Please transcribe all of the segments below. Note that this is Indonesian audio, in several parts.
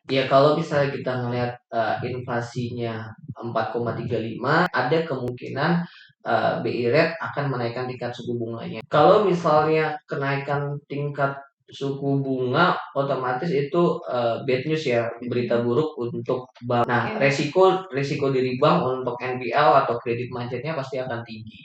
Ya kalau misalnya kita ngelihat inflasinya 4,35, ada kemungkinan BI Rate akan menaikkan tingkat suku bunganya. Kalau misalnya kenaikan tingkat suku bunga, otomatis itu bad news ya, berita buruk untuk bank. Nah, resiko diri bank untuk NPL atau kredit macetnya pasti akan tinggi.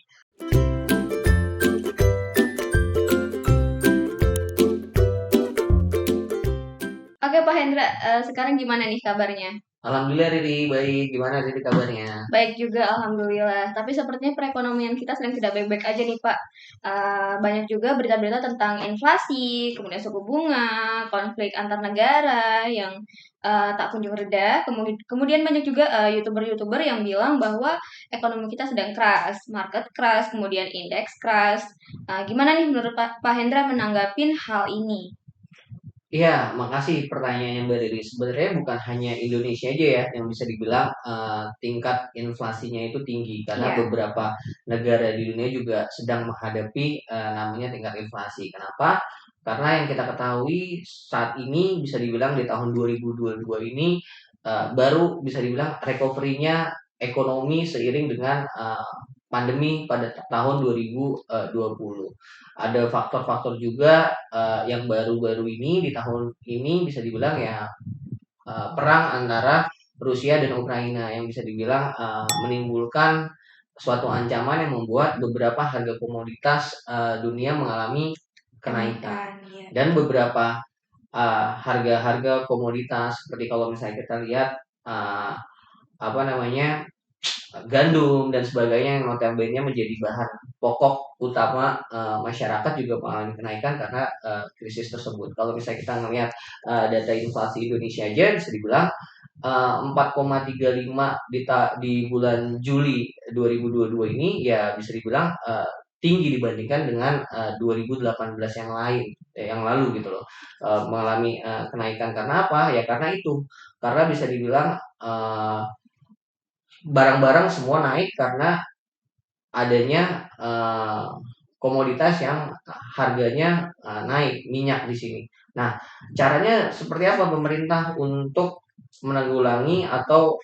Oke Pak Hendra, sekarang gimana nih kabarnya? Alhamdulillah Riri, baik. Gimana Riri kabarnya? Baik juga, alhamdulillah. Tapi sepertinya perekonomian kita sedang tidak baik-baik aja nih Pak. Banyak juga berita-berita tentang inflasi, kemudian suku bunga, konflik antar negara yang tak kunjung reda. Kemudian banyak juga youtuber-youtuber yang bilang bahwa ekonomi kita sedang keras, market keras, kemudian indeks keras. Gimana nih menurut Pak Hendra menanggapin hal ini? Iya, makasih pertanyaannya Mbak Riri. Sebenarnya bukan hanya Indonesia aja ya yang bisa dibilang tingkat inflasinya itu tinggi, karena Iya. beberapa negara di dunia juga sedang menghadapi namanya tingkat inflasi. Kenapa? Karena yang kita ketahui saat ini bisa dibilang di tahun 2022 ini baru bisa dibilang recovery-nya ekonomi seiring dengan pandemi pada tahun 2020. Ada faktor-faktor juga yang baru-baru ini di tahun ini bisa dibilang ya perang antara Rusia dan Ukraina yang bisa dibilang menimbulkan suatu ancaman yang membuat beberapa harga komoditas dunia mengalami kenaikan Iya. dan beberapa harga-harga komoditas seperti kalau misalnya kita lihat uh, apa namanya gandum dan sebagainya yang notabene menjadi bahan pokok utama masyarakat juga mengalami kenaikan karena krisis tersebut. Kalau misalnya kita ngelihat data inflasi Indonesia aja bisa dibilang 4,35 di bulan Juli 2022 ini ya bisa dibilang tinggi dibandingkan dengan 2018 yang lalu gitu loh. Mengalami kenaikan karena apa? Ya karena itu. Karena bisa dibilang barang-barang semua naik karena adanya komoditas yang harganya naik, minyak di sini. Nah, caranya seperti apa pemerintah untuk menanggulangi atau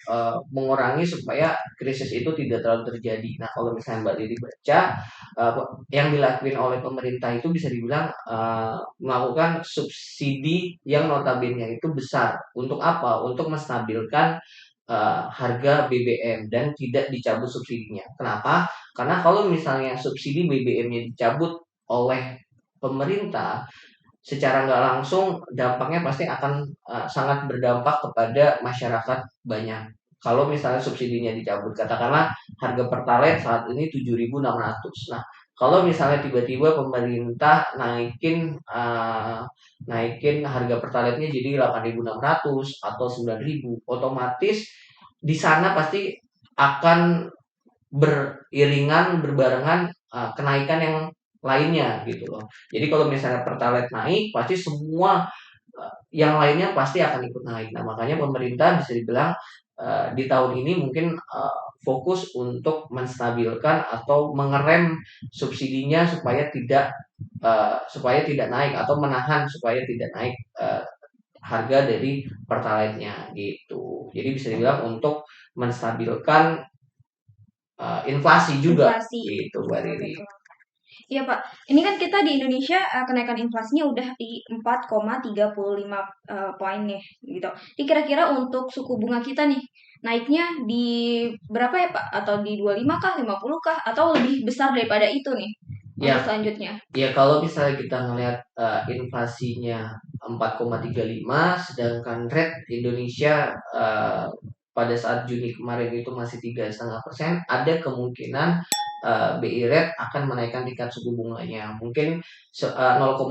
mengurangi supaya krisis itu tidak terlalu terjadi. Nah, kalau misalnya Mbak Didi baca uh, yang dilakukan oleh pemerintah itu bisa dibilang melakukan subsidi yang notabene itu besar. Untuk apa? Untuk menstabilkan harga BBM dan tidak dicabut subsidinya. Kenapa? Karena kalau misalnya subsidi BBM-nya dicabut oleh pemerintah, secara nggak langsung dampaknya pasti akan sangat berdampak kepada masyarakat banyak. Kalau misalnya subsidinya dicabut, katakanlah harga Pertalite saat ini 7.600. Nah, kalau misalnya tiba-tiba pemerintah naikin harga Pertalite-nya jadi 8.600 atau 9.000, otomatis di sana pasti akan beriringan berbarengan kenaikan yang lainnya gitu loh. Jadi kalau misalnya Pertalite naik, pasti semua yang lainnya pasti akan ikut naik. Nah, makanya pemerintah bisa dibilang di tahun ini mungkin fokus untuk menstabilkan atau mengerem subsidinya supaya tidak naik atau menahan supaya tidak naik harga dari Pertalite-nya gitu. Jadi bisa dibilang untuk menstabilkan inflasi juga Inflasi. gitu Mbak Riri. Iya Pak, ini kan kita di Indonesia kenaikan inflasinya udah di 4,35 poin nih gitu. Ini kira-kira untuk suku bunga kita nih naiknya di berapa ya Pak? Atau di 25 kah, 50 kah? Atau lebih besar daripada itu nih untuk Ya, selanjutnya? ya kalau misalnya kita ngelihat inflasinya 4,35 sedangkan rate Indonesia pada saat Juni kemarin itu masih 3,5%, ada kemungkinan BI Rate akan menaikkan tingkat suku bunganya mungkin 0,25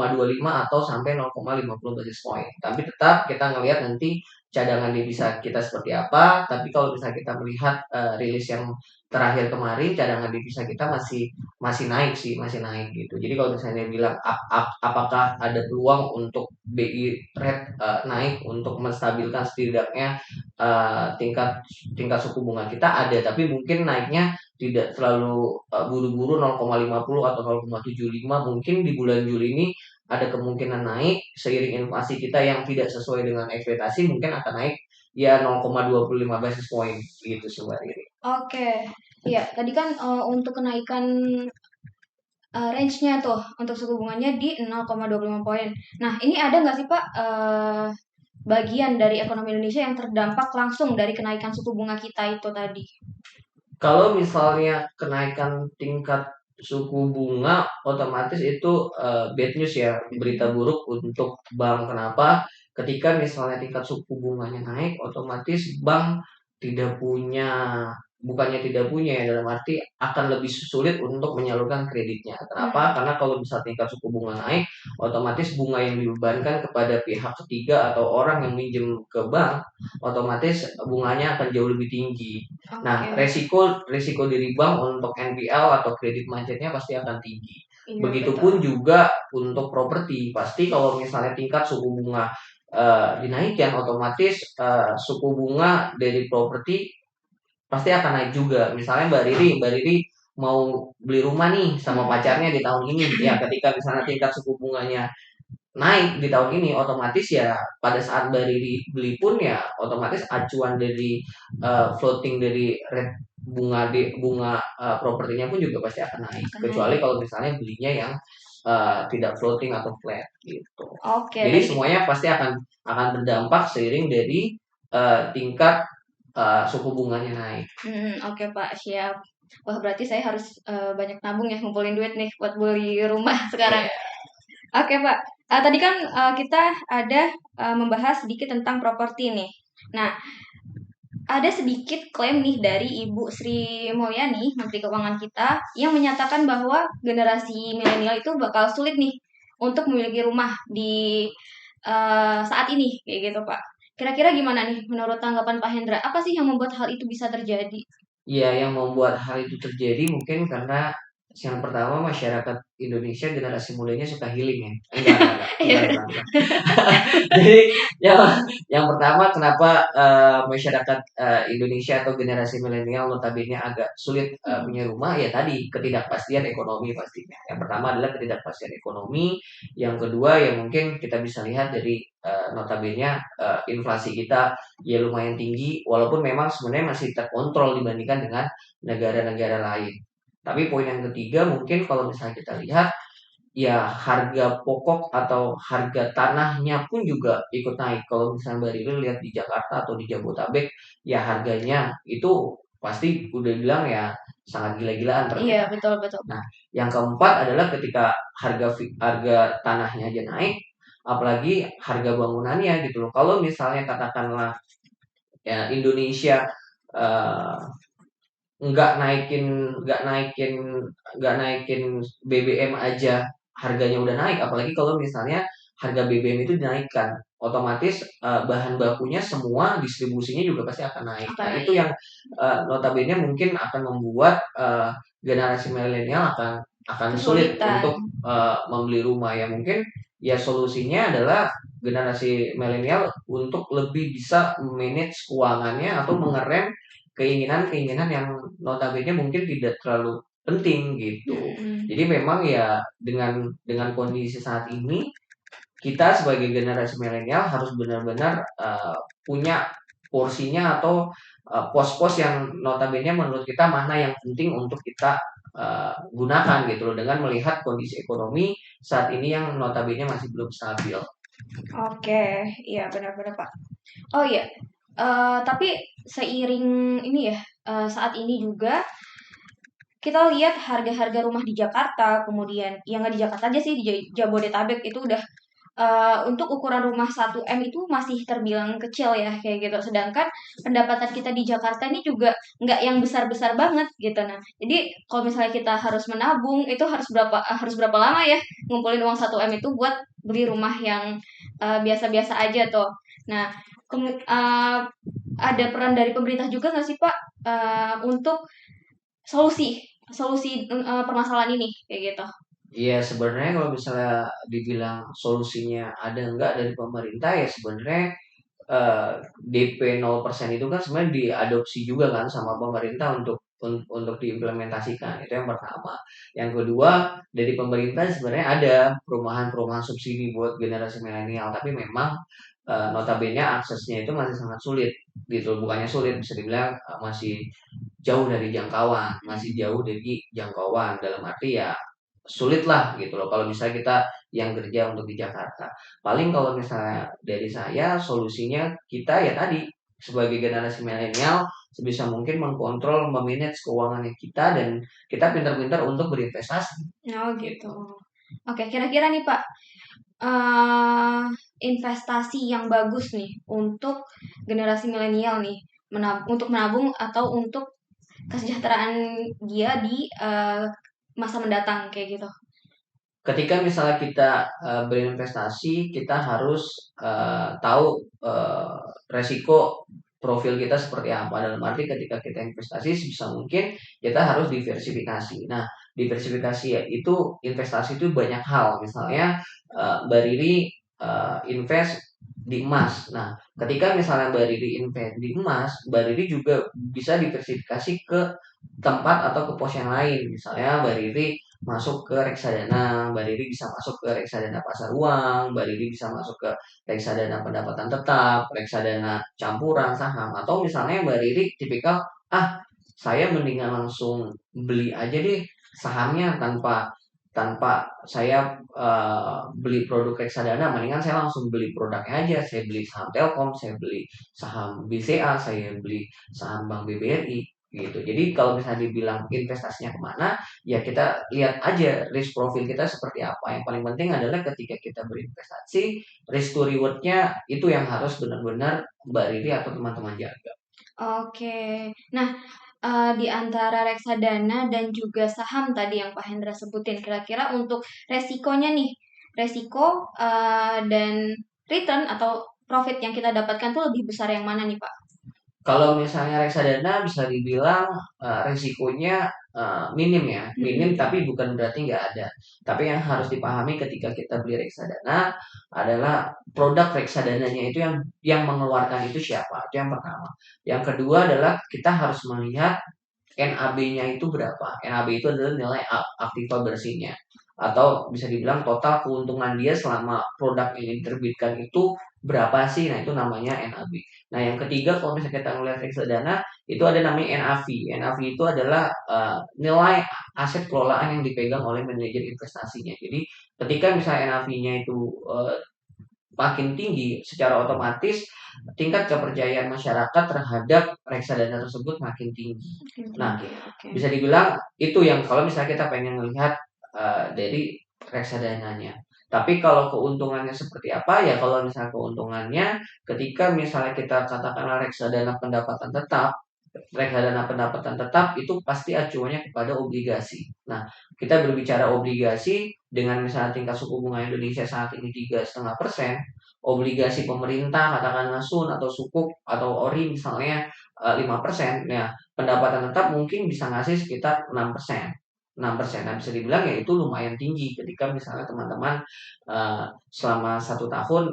atau sampai 0,50 basis point. Tapi tetap kita ngelihat nanti cadangan devisa kita seperti apa. Tapi kalau misalnya kita melihat rilis yang terakhir kemarin, cadangan devisa kita masih masih naik sih, masih naik gitu. Jadi kalau misalnya bilang apakah ada peluang untuk BI rate naik untuk menstabilkan setidaknya tingkat tingkat suku bunga kita ada, tapi mungkin naiknya tidak terlalu buru-buru 0,50 atau 0,75, mungkin di bulan Juli ini ada kemungkinan naik seiring inflasi kita yang tidak sesuai dengan ekspektasi mungkin akan naik ya 0,25 basis point gitu sih Mbak Riri. Oke. Iya, tadi kan untuk kenaikan range-nya tuh untuk suku bunganya di 0,25 poin. Nah, ini ada nggak sih Pak bagian dari ekonomi Indonesia yang terdampak langsung dari kenaikan suku bunga kita itu tadi? Kalau misalnya kenaikan tingkat suku bunga otomatis itu bad news ya, berita buruk untuk bank. Kenapa? Ketika misalnya tingkat suku bunganya naik, otomatis bank tidak punya, bukannya tidak punya ya, dalam arti akan lebih sulit untuk menyalurkan kreditnya. Hmm, Kenapa? Karena kalau bisa tingkat suku bunga naik, otomatis bunga yang dibebankan kepada pihak ketiga atau orang yang minjem ke bank, otomatis bunganya akan jauh lebih tinggi. Nah, oke. resiko diri bank untuk NPL atau kredit macetnya pasti akan tinggi. Iya, betul. Begitupun juga untuk properti. Pasti kalau misalnya tingkat suku bunga dinaikkan, otomatis suku bunga dari properti pasti akan naik juga. Misalnya Mbak Riri mau beli rumah nih sama Hmm, pacarnya di tahun ini. Ya, ketika misalnya tingkat suku bunganya naik di tahun ini, otomatis ya pada saat beli pun ya otomatis acuan dari floating dari rate bunga propertinya pun juga pasti akan naik, akan kecuali naik. kalau misalnya belinya yang tidak floating atau flat gitu. Oke, Jadi tadi kita. semuanya pasti akan berdampak seiring dari tingkat suku bunganya naik. Oke Pak, siap. Wah, berarti saya harus banyak nabung ya, ngumpulin duit nih buat beli rumah sekarang. Iya. Oke Pak, tadi kan kita ada membahas sedikit tentang properti nih. Nah, ada sedikit klaim nih dari Ibu Sri Mulyani, Menteri Keuangan kita, yang menyatakan bahwa generasi milenial itu bakal sulit nih untuk memiliki rumah di saat ini, kayak gitu Pak. Kira-kira gimana nih menurut tanggapan Pak Hendra? Apa sih yang membuat hal itu bisa terjadi? Ya, yang membuat hal itu terjadi mungkin karena yang pertama masyarakat Indonesia generasi mudanya suka healing ya. Enggak. Jadi yang yang pertama kenapa masyarakat Indonesia atau generasi milenial notabene agak sulit Hmm. punya rumah ya tadi ketidakpastian ekonomi pastinya. Yang pertama adalah ketidakpastian ekonomi, yang kedua ya mungkin kita bisa lihat dari notabene inflasi kita ya lumayan tinggi walaupun memang sebenarnya masih terkontrol dibandingkan dengan negara-negara lain. Tapi poin yang ketiga mungkin kalau misalnya kita lihat ya harga pokok atau harga tanahnya pun juga ikut naik. Kalau misalnya Mbak Riri lihat di Jakarta atau di Jabotabek, ya harganya itu pasti udah bilang ya sangat gila-gilaan Iya, perbedaan. betul betul. Nah, yang keempat adalah ketika harga tanahnya aja naik, apalagi harga bangunannya gitu loh. Kalau misalnya katakanlah ya Indonesia eh, nggak naikin BBM aja harganya udah naik, apalagi kalau misalnya harga BBM itu dinaikkan, otomatis bahan bakunya semua distribusinya juga pasti akan naik. Akan Nah itu naik. yang notabene mungkin akan membuat generasi milenial akan sulit Kesulitan. untuk membeli rumah. Ya mungkin ya solusinya adalah generasi milenial untuk lebih bisa manage keuangannya atau mengerem keinginan-keinginan yang notabene mungkin tidak terlalu penting gitu. Mm-mm. Jadi memang ya dengan kondisi saat ini kita sebagai generasi milenial harus benar-benar punya porsinya atau pos-pos yang notabene menurut kita mana yang penting untuk kita gunakan gitu loh dengan melihat kondisi ekonomi saat ini yang notabene masih belum stabil. Oke, iya benar-benar Pak. Oh iya, tapi seiring ini ya, saat ini juga kita lihat harga-harga rumah di Jakarta, kemudian yang nggak di Jakarta aja sih, di Jabodetabek itu udah untuk ukuran rumah 1 M itu masih terbilang kecil ya kayak gitu. Sedangkan pendapatan kita di Jakarta ini juga nggak yang besar-besar banget gitu. Nah, jadi kalau misalnya kita harus menabung itu harus berapa lama ya ngumpulin uang 1 M itu buat beli rumah yang biasa-biasa aja tuh. Nah, ada peran dari pemerintah juga nggak sih Pak untuk solusi solusi permasalahan ini kayak gitu? Iya, sebenarnya kalau misalnya dibilang solusinya ada enggak dari pemerintah ya sebenarnya DP 0% itu kan sebenarnya diadopsi juga kan sama pemerintah untuk untuk diimplementasikan. Itu yang pertama. Yang kedua, dari pemerintah sebenarnya ada perumahan-perumahan subsidi buat generasi milenial, tapi memang notabene aksesnya itu masih sangat sulit gitu. Bukannya sulit, bisa dibilang masih jauh dari jangkauan, masih jauh dari jangkauan dalam arti ya sulit lah gitu loh kalau misalnya kita yang kerja untuk di Jakarta. Paling kalau misalnya dari saya solusinya kita ya tadi sebagai generasi milenial sebisa mungkin mengkontrol, memanage keuangannya kita dan kita pintar-pintar untuk berinvestasi Oh gitu. gitu. Oke, kira-kira nih Pak, eh investasi yang bagus nih untuk generasi milenial nih, untuk menabung atau untuk kesejahteraan dia di masa mendatang kayak gitu. Ketika misalnya kita berinvestasi, kita harus tahu resiko profil kita seperti apa. Dalam arti ketika kita investasi sebisa mungkin kita harus diversifikasi. Nah, diversifikasi ya itu investasi itu banyak hal. Misalnya Mbak Riri invest di emas. Nah, ketika misalnya Mbak Riri invest di emas, Mbak Riri juga bisa diversifikasi ke tempat atau ke pos yang lain. Misalnya Mbak Riri masuk ke reksadana, Mbak Riri bisa masuk ke reksadana pasar uang, Mbak Riri bisa masuk ke reksadana pendapatan tetap, reksadana campuran saham, atau misalnya Mbak Riri tipikal, ah saya mendingan langsung beli aja deh sahamnya tanpa tanpa saya beli produk reksadana, mendingan saya langsung beli produknya aja, saya beli saham Telkom, saya beli saham BCA, saya beli saham Bank BBRI gitu. Jadi kalau misalnya dibilang investasinya kemana, ya kita lihat aja risk profil kita seperti apa. Yang paling penting adalah ketika kita berinvestasi, risk to rewardnya itu yang harus benar-benar Mbak Riri atau teman-teman jaga. Oke. Nah, di antara reksadana dan juga saham tadi yang Pak Hendra sebutin, kira-kira untuk resikonya nih, resiko dan return atau profit yang kita dapatkan tuh lebih besar yang mana nih Pak? Kalau misalnya reksadana bisa dibilang risikonya minim ya, minim Mm-mm. tapi bukan berarti nggak ada. Tapi yang harus dipahami ketika kita beli reksadana adalah produk reksadananya itu yang mengeluarkan itu siapa, itu yang pertama. Yang kedua adalah kita harus melihat NAB-nya itu berapa. NAB itu adalah nilai aktiva bersihnya. Atau bisa dibilang total keuntungan dia selama produk ini diterbitkan itu berapa sih? Nah, itu namanya NAB. Nah, yang ketiga kalau misalnya kita ngelihat reksadana, itu ada namanya NAV. NAV itu adalah nilai aset kelolaan yang dipegang oleh manajer investasinya. Jadi, ketika misalnya NAV-nya itu makin tinggi, secara otomatis tingkat kepercayaan masyarakat terhadap reksadana tersebut makin tinggi. Makin Nah, tinggi, oke. bisa dibilang itu yang kalau misalnya kita pengen melihat dari reksadananya. Tapi kalau keuntungannya seperti apa ya? Kalau misalnya keuntungannya ketika misalnya kita katakanlah reksadana pendapatan tetap itu pasti acuannya kepada obligasi. Nah, kita berbicara obligasi dengan misalnya tingkat suku bunga Indonesia saat ini 3,5%, obligasi pemerintah katakanlah Sun atau Sukuk atau Ori misalnya 5%, ya pendapatan tetap mungkin bisa ngasih sekitar 6%. 6%. Nah, bisa dibilang ya itu lumayan tinggi ketika misalnya teman-teman selama 1 tahun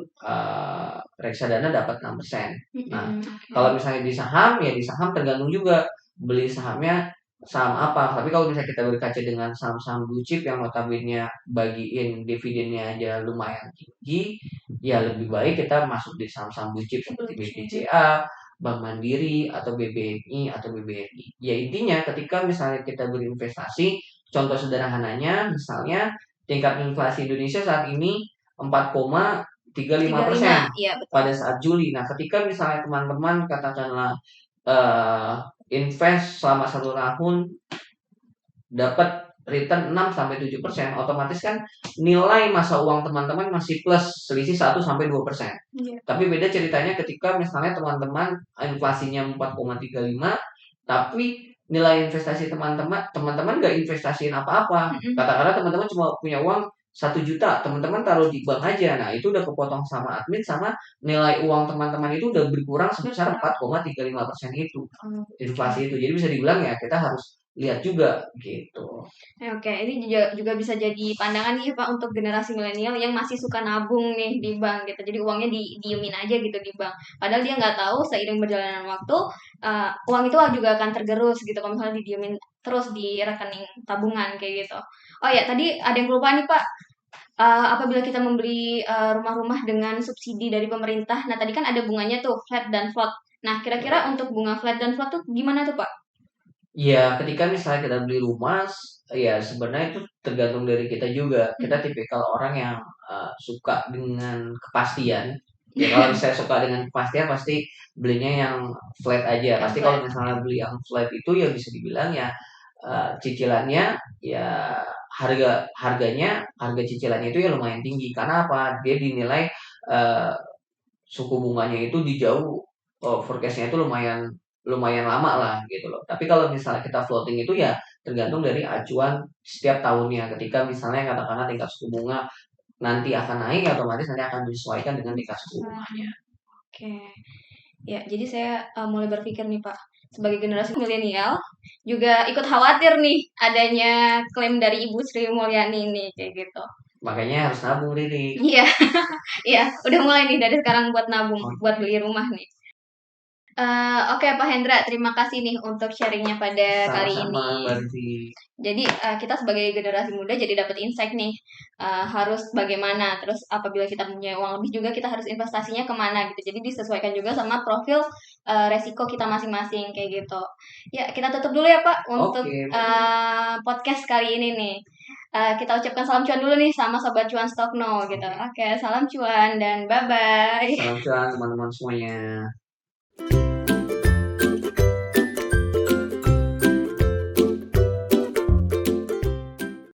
reksadana dapat 6%. Nah, Mm-mm, kalau oke. misalnya di saham, ya di saham tergantung juga beli sahamnya saham apa. Tapi kalau misalnya kita berkaca dengan saham-saham blue chip yang notabene bagiin dividennya aja lumayan tinggi, ya lebih baik kita masuk di saham-saham blue chip seperti Blue chip. BBCA, Bank Mandiri, atau BBNI, atau BBRI. Ya intinya ketika misalnya kita berinvestasi, contoh sederhananya misalnya tingkat inflasi Indonesia saat ini 35, 4,35% iya betul. pada saat Juli. Nah, ketika misalnya teman-teman katakanlah eh, invest selama 1 tahun dapat return 6 sampai 7%, otomatis kan nilai masa uang teman-teman masih plus selisih 1 sampai 2%. Iya. Tapi beda ceritanya ketika misalnya teman-teman inflasinya 4,35, tapi nilai investasi teman-teman nggak investasiin apa-apa. Mm-mm. Katakanlah teman-teman cuma punya uang 1 juta, teman-teman taruh di bank aja. Nah, itu udah kepotong sama admin, sama nilai uang teman-teman itu udah berkurang sebesar Berkurang. 4,35% itu Oh, inflasi itu. Jadi bisa dibilang ya kita harus lihat juga gitu. Oke, ini juga bisa jadi pandangan nih Pak untuk generasi milenial yang masih suka nabung nih di bank gitu. Jadi uangnya diemin aja gitu di bank. Padahal dia nggak tahu seiring berjalanan waktu uang itu juga akan tergerus gitu kalau misalnya didiemin terus di rekening tabungan kayak gitu. Oh ya, tadi ada yang lupa nih Pak. Apabila kita membeli rumah-rumah dengan subsidi dari pemerintah, nah tadi kan ada bunganya tuh flat dan float. Nah, kira-kira untuk bunga flat dan float tuh gimana tuh Pak? Ya, ketika misalnya kita beli rumah, ya sebenarnya itu tergantung dari kita juga. Kita tipikal orang yang suka dengan kepastian. Ya kalau misalnya suka dengan kepastian pasti belinya yang flat aja. Yang Pasti kalau flat. misalnya beli yang flat itu ya bisa dibilang ya cicilannya ya harga cicilannya itu ya lumayan tinggi. Karena apa? Dia dinilai eh, suku bunganya itu di jauh forecastnya itu lumayan lumayan lama lah gitu loh. Tapi kalau misalnya kita floating itu ya tergantung dari acuan setiap tahunnya. Ketika misalnya katakanlah tingkat suku bunga nanti akan naik, ya otomatis nanti akan disesuaikan dengan tingkat suku bunganya. Oke. Ya, jadi saya mulai berpikir nih Pak, sebagai generasi milenial juga ikut khawatir nih adanya klaim dari Ibu Sri Mulyani nih kayak gitu. Makanya harus nabung Riri. Iya, iya, udah mulai nih dari sekarang buat nabung, buat beli rumah nih. Oke Pak Hendra, terima kasih nih untuk sharingnya pada kali Sama-sama ini. Mbak Riri. Jadi kita sebagai generasi muda jadi dapat insight nih harus bagaimana. Terus apabila kita punya uang lebih juga kita harus investasinya kemana gitu. Jadi disesuaikan juga sama profil resiko kita masing-masing kayak gitu. Ya kita tutup dulu ya Pak untuk Oke, podcast kali ini nih. Kita ucapkan salam cuan dulu nih sama sobat cuan Stokno gitu. Oke, salam cuan dan bye bye. salam cuan teman-teman semuanya.